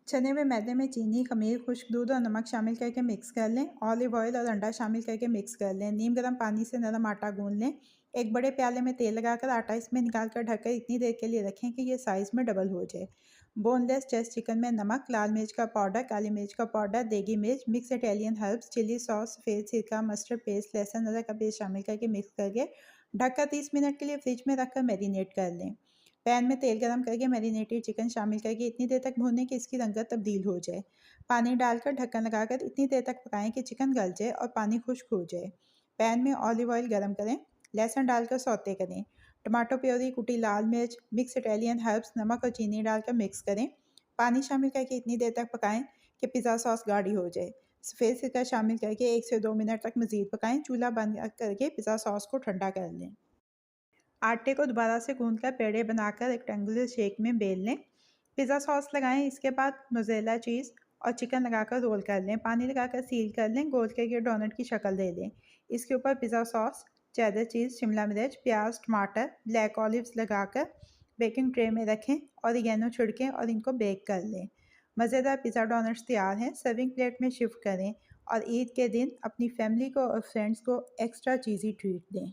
चने में मैदे में चीनी, खमीर, खुश्क दूध और नमक शामिल करके मिक्स कर लें। ऑलिव ऑयल और अंडा शामिल करके मिक्स कर लें। नीम गर्म पानी से नरम आटा गूंद लें। एक बड़े प्याले में तेल लगाकर आटा इसमें निकाल कर ढककर इतनी देर के लिए रखें कि ये साइज़ में डबल हो जाए। बोनलेस चेस्ट चिकन में नमक, लाल मिर्च का पाउडर, काली मिर्च का पाउडर, देगी मिर्च, mix Italian herbs, chilli sauce, सफ़ेद सिरका, मस्टर्ड पेस्ट, लहसुन अदरक का पेस्ट शामिल करके मिक्स करके ढककर 30 मिनट के लिए फ्रिज में रखकर मैरिनेट कर लें। पैन में तेल गरम करके मैरिनेटेड चिकन शामिल करके इतनी देर तक भूनें कि इसकी रंगत तब्दील हो जाए। पानी डालकर ढक्कन लगाकर इतनी देर तक पकाएं कि चिकन गल जाए और पानी खुश्क हो जाए। पैन में ऑलिव ऑयल गरम करें, लहसुन डालकर सौते करें। टमाटो प्योरी, कुटी लाल मिर्च, मिक्स इटालियन हर्ब्स, नमक और चीनी डालकर मिक्स करें। पानी शामिल करके इतनी देर तक पकाएं कि पिज़्ज़ा सॉस गाढ़ी हो जाए। सफ़ेद सिरका शामिल करके 1 से 2 मिनट तक मज़ीद पकाएं। चूल्हा बंद करके पिज़्ज़ा सॉस को ठंडा कर लें। आटे को दोबारा से गूंदकर पेड़े बनाकर रेक्टेंगुलर शेप में बेल लें। पिज़्ज़ा सॉस लगाएं। इसके बाद मोज़रेला चीज़ और चिकन लगाकर रोल कर लें। पानी लगाकर सील कर लें। गोल करके डोनट की शक्ल दे लें। इसके ऊपर पिज़्ज़ा सॉस, चेडर चीज़, शिमला मिर्च, प्याज, टमाटर, ब्लैक ऑलिव्स लगाकर बेकिंग ट्रे में रखें। ऑरिगेनो छिड़कें और इनको बेक कर लें। मज़ेदार पिज़्ज़ा डोनट्स तैयार हैं। सर्विंग प्लेट में शिफ्ट करें और ईद के दिन अपनी फैमिली को और फ्रेंड्स को एक्स्ट्रा चीज़ी ट्रीट दें।